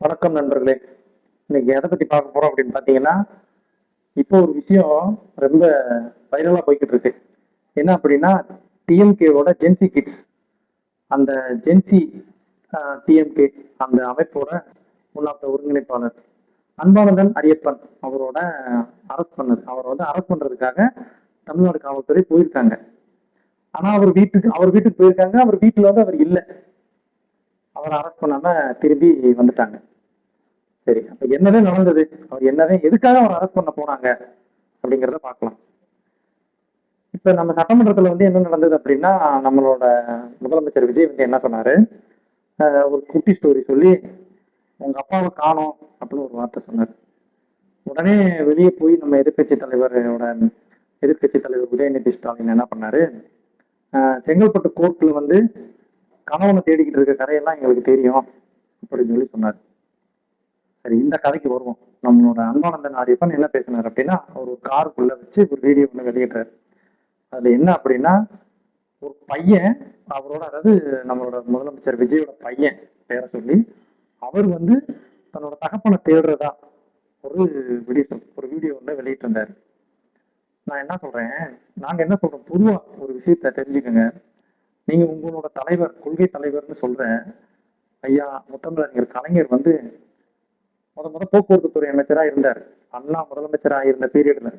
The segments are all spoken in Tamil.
வணக்கம் நண்பர்களே. இன்னைக்கு எதை பத்தி பார்க்க போறோம் அப்படின்னு பாத்தீங்கன்னா, இப்போ ஒரு விஷயம் ரொம்ப வைரலா போய்கிட்டு இருக்கு. என்ன அப்படின்னா, டிஎம்கேவோட ஜென்சி கிட்ஸ், அந்த ஜென்சி டிஎம்கே அந்த அமைப்போட முன்னாள் ஒருங்கிணைப்பாளர் அன்பானந்தன் அரியப்பன் அவரோட அவரை வந்து அரெஸ்ட் பண்றதுக்காக தமிழ்நாடு காவல்துறை போயிருக்காங்க. ஆனா அவர் வீட்டுக்கு போயிருக்காங்க. அவர் வீட்டுல வந்து அவர் இல்லை. அவரை அரெஸ்ட் பண்ணாம திரும்பி வந்துட்டாங்க. சரி, அப்ப என்னதான் நடந்தது, அவர் என்னதான் எதுக்காக அவர் அரெஸ்ட் பண்ண போனாங்க அப்படிங்கிறத பார்க்கலாம். இப்ப நம்ம சட்டமன்றத்துல வந்து என்ன நடந்தது அப்படின்னா, நம்மளோட முதலமைச்சர் விஜய் வந்து என்ன சொன்னாரு, ஒரு குட்டி ஸ்டோரி சொல்லி உங்க அப்பாவை காணோம் அப்படின்னு ஒரு வார்த்தை சொன்னார். உடனே வெளியே போய் நம்ம எதிர்கட்சி தலைவர் உதயநிதி ஸ்டாலின் என்ன பண்ணாரு, செங்கல்பட்டு கோர்ட்ல வந்து கணவனை தேடிக்கிட்டு இருக்க கதையெல்லாம் எங்களுக்கு தெரியும் அப்படின்னு சொல்லி சொன்னார். சரி, இந்த கதைக்கு வருவோம். நம்மளோட அன்பானந்தன் ஆரியப்பன் என்ன பேசினார் அப்படின்னா, அவர் ஒரு காருக்குள்ள வச்சு ஒரு வீடியோ ஒன்று வெளியிட்டார். அதுல என்ன அப்படின்னா, ஒரு பையன் அவரோட, அதாவது நம்மளோட முதலமைச்சர் விஜயோட பையன் பேரை சொல்லி அவர் வந்து தன்னோட தகப்பனை தேடுறதா ஒரு வீடியோ ஒன்று வெளியிட்டு இருந்தாரு. நான் என்ன சொல்றேன், நாங்க என்ன சொல்றோம், பொதுவா ஒரு விஷயத்த தெரிஞ்சுக்கோங்க. நீங்க உங்களோட தலைவர், கொள்கை தலைவர்னு சொல்ற ஐயா முத்தமிழறிஞர் கலைஞர் வந்து முத போக்குவரத்து துறை அமைச்சரா இருந்தார். அண்ணா முதலமைச்சரா இருந்த பீரியட்ல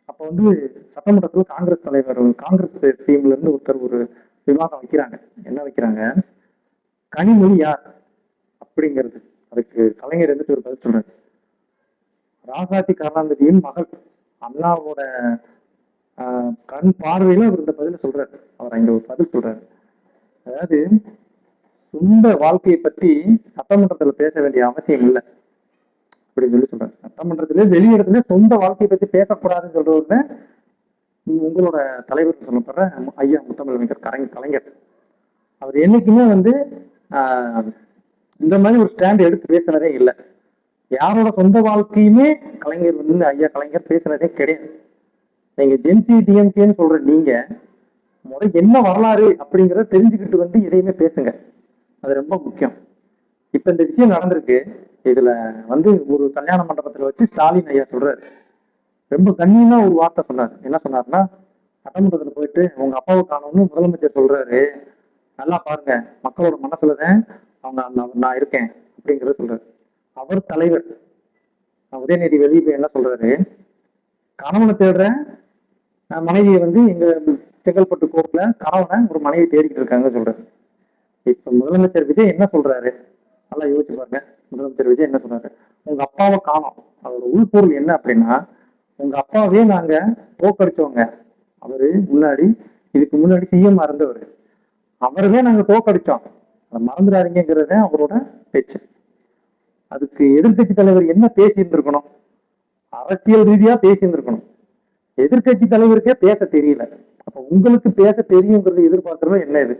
அப்ப வந்து சட்டமன்றத்துல காங்கிரஸ் டீம்ல இருந்து ஒருத்தர் ஒரு விவாதம் வைக்கிறாங்க. என்ன வைக்கிறாங்க, கனிமொழி யார் அப்படிங்கிறது. அதுக்கு கலைஞர் இருந்துட்டு ஒரு பதில் சொல்றாரு, ராசாத்தி கருணாநிதியின் மகள், அண்ணாவோட கண் பார்வையில அவர் இந்த பதில சொல்றாரு. அவர் அங்க ஒரு பதில் சொல்றாரு. அதாவது சொந்த வாழ்க்கையை பத்தி சட்டமன்றத்துல பேச வேண்டிய அவசியம் இல்லை அப்படின்னு சொல்லி சொல்றாரு. சட்டமன்றத்திலே வெளியிடத்துல சொந்த வாழ்க்கையை பத்தி பேசக்கூடாதுன்னு சொல்றவங்க உங்களோட தலைவர் சொல்லப்படுற ஐயா முத்தமிழறிஞர் கலைஞர். அவர் என்னைக்குமே வந்து இந்த மாதிரி ஒரு ஸ்டாண்ட் எடுத்து பேசுனதே இல்லை. யாரோட சொந்த வாழ்க்கையுமே கலைஞர் வந்து ஐயா கலைஞர் பேசுனதே கிடையாது. நீங்க ஜென்சி டிஎம்கேன்னு சொல்ற நீங்க என்ன வரலாறு அப்படிங்கிறத தெரிஞ்சுக்கிட்டு வந்து எதையுமே பேசுங்க. அது ரொம்ப முக்கியம். இப்ப இந்த விஷயம் நடந்திருக்கு. இதுல வந்து ஒரு கல்யாண மண்டபத்துல வச்சு ஸ்டாலின் ஐயா சொல்றாரு, ரொம்ப கண்ணியமா ஒரு வார்த்தை சொன்னார். என்ன சொன்னார்னா, சட்டமன்றத்துல போயிட்டு உங்க அப்பாவை காணோம்னு முதலமைச்சர் சொல்றாரு, நல்லா பாருங்க, மக்களோட மனசுலதான் நான் இருக்கேன் அப்படிங்கறத சொல்றாரு. அவர் தலைவர் உதயநிதி வெளியே போய் என்ன சொல்றாரு, கணவனை தேடுற மனைவியை வந்து எங்க செங்கல்பட்டு கோர்ட்ல கணவனை ஒரு மனைவி தேடிக்கிட்டு இருக்காங்க சொல்றாரு. இப்ப முதலமைச்சர் விஜய் என்ன சொல்றாரு, நல்லா யோசிச்சு பாருங்க. முதலமைச்சர் விஜய் என்ன சொல்றாரு, உங்க அப்பாவை காணோம். அதோட உள்பொருள் என்ன அப்படின்னா, உங்க அப்பாவே நாங்க தோக்கடிச்சவங்க. அவரு இதுக்கு முன்னாடி சிஎம் இருந்தவர். அவரவே நாங்க தோக்கடிச்சோம், அதை மறந்துடாதீங்கிறத அவரோட பேச்சு. அதுக்கு எதிர்கட்சி தலைவர் என்ன பேசி இருந்திருக்கணும், அரசியல் ரீதியா பேசி இருந்திருக்கணும். எதிர்கட்சி தலைவருக்கே பேச தெரியல. அப்ப உங்களுக்கு பேச தெரியுங்கிறது எதிர்பார்க்கறது என்ன இது?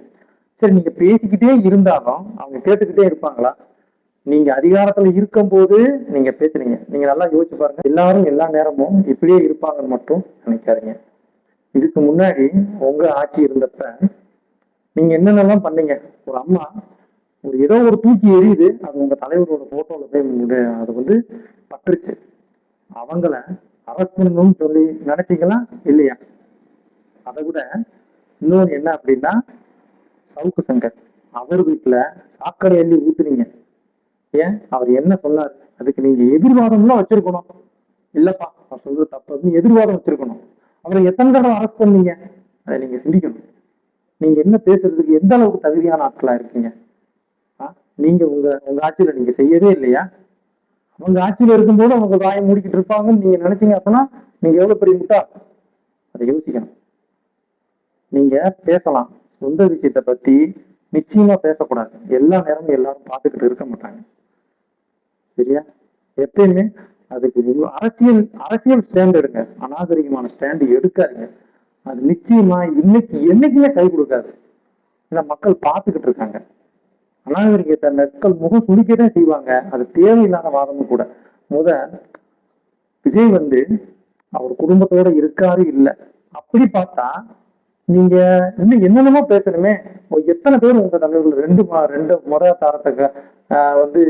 சரி, நீங்க பேசிக்கிட்டே இருந்தாலும் அவங்க கேட்டுக்கிட்டே இருப்பாங்களா? நீங்க அதிகாரத்துல இருக்கும் போது நீங்க பேசுறீங்க. நீங்க நல்லா யோசிச்சு பாருங்க. எல்லாரும் எல்லா நேரமும் இப்படியே இருப்பாங்கன்னு மட்டும் நினைக்காதீங்க. இதுக்கு முன்னாடி உங்க ஆட்சி இருந்தப்ப நீங்க என்னென்னலாம் பண்ணீங்க. ஒரு அம்மா ஏதோ ஒரு தூக்கி எரியுது, அது உங்க தலைவரோட போட்டோல போய் அது வந்து பற்றுச்சு. அவங்கள அரெஸ்ட் பண்ணணும்னு சொல்லி நினைச்சீங்களா இல்லையா? அதை விட இன்னொன்று என்ன அப்படின்னா, சவுக்கு சங்கர் அவர் வீட்டுல சாக்கடை எண்ணி ஊத்துனீங்க. ஏன், அவர் என்ன சொன்னார், அதுக்கு நீங்க எதிர்வாதம்லாம் வச்சிருக்கணும். இல்லப்பா அவர் சொல்றது தப்பு, எதிர்வாதம் வச்சிருக்கணும். அவரை எத்தனை தடவை அரெஸ்ட் பண்ணீங்க, அதை நீங்க சிந்திக்கணும். நீங்க என்ன பேசுறதுக்கு எந்த அளவுக்கு தகுதியான ஆட்களா இருக்கீங்க? நீங்க உங்க ஆட்சியில நீங்க செய்யவே இல்லையா? அவங்க ஆட்சியில இருக்கும்போது அவங்க வாயை மூடிக்கிட்டு இருப்பாங்கன்னு நீங்க நினைச்சீங்க அப்படின்னா நீங்க எவ்வளவு பெரிய முட்டா, அதை யோசிக்கணும். நீங்க பேசலாம், சொந்த விஷயத்த பத்தி நிச்சயமா பேசக்கூடாது. எல்லா நேரமும் எல்லாரும் பார்த்துக்கிட்டு இருக்க மாட்டாங்க, சரியா? எப்பயுமே அதுக்கு அரசியல் ஸ்டாண்ட் எடுங்க, அநாகரிகமான ஸ்டாண்ட் எடுக்காதீங்க. அது நிச்சயமா என்னைக்குமே கை கொடுக்காது. ஏன்னா மக்கள் பார்த்துக்கிட்டு இருக்காங்க. அநாகரிகத்தை மக்கள் முகம் சுளிக்கதான் செய்வாங்க. அது தேவையில்லாத வாதமும் கூட. விஜய் வந்து அவர் குடும்பத்தோட இருக்காரு இல்ல, அப்படி பார்த்தா நீங்க இன்னும் என்னென்னமோ பேசணுமே. எத்தனை பேர் உங்க தலைவர்கள் ரெண்டு முறை தாரத்துக்கு வந்து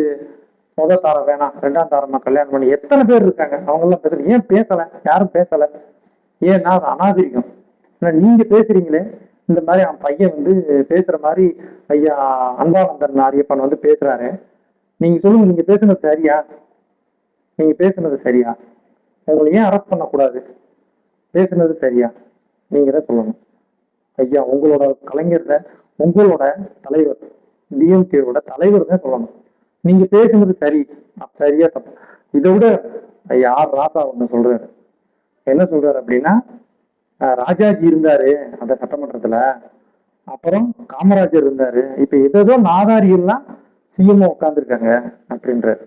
முதல் தாரம் வேணாம், ரெண்டாம் தாரமா கல்யாணம் பண்ணி எத்தனை பேர் இருக்காங்க, அவங்க எல்லாம் பேசல. ஏன் பேசல? யாரும் பேசல. ஏன்னா அது அநாகரிகம். நீங்க பேசுறீங்களே, இந்த மாதிரி அவன் பையன் வந்து பேசுற மாதிரி ஐயா அன்பானந்தன் ஆரியப்பன் வந்து பேசுறாரு. நீங்க சொல்லுங்க, நீங்க பேசுனது சரியா? நீங்க பேசுனது சரியா? உங்களை ஏன் அரெஸ்ட் பண்ணக்கூடாது? பேசுனது சரியா? நீங்க தான் சொல்லணும். ஐயா உங்களோட கலைஞர், உங்களோட தலைவர், டிஎம்கேவோட தலைவர் தான் சொல்லணும். நீங்க பேசுனது சரி, சரியா தப்பு? இதை விட ஐயா ஆர் ராசா ஒண்ணு சொல்றாரு. என்ன சொல்றாரு அப்படின்னா, ராஜாஜி இருந்தாரு அந்த சட்டமன்றத்துல, அப்புறம் காமராஜர் இருந்தாரு, இப்ப ஏதோ நாதாரிகள்லாம் சிஎம் உட்காந்துருக்காங்க அப்படின்றாரு.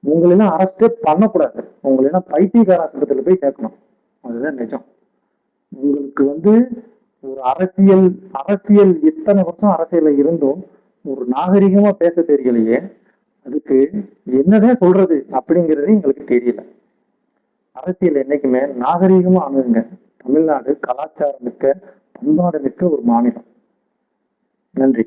உங்களெல்லாம் அரெஸ்டே பண்ணக்கூடாது, உங்களெல்லாம் பைத்தியக்கார ஆஸ்பத்திரியில போய் சேர்க்கணும். அதுதான் நிஜம். உங்களுக்கு வந்து ஒரு அரசியல் எத்தனை வருஷம் அரசியல்ல இருந்தும் ஒரு நாகரிகமா பேச தெரியலையே, அதுக்கு என்னதான் சொல்றது அப்படிங்கிறது எங்களுக்கு தெரியல. அரசியல் என்னைக்குமே நாகரிகமா அணுகுங்க. தமிழ்நாடு கலாச்சாரம் மிக்க, பண்பாடு மிக்க ஒரு மாநிலம். நன்றி.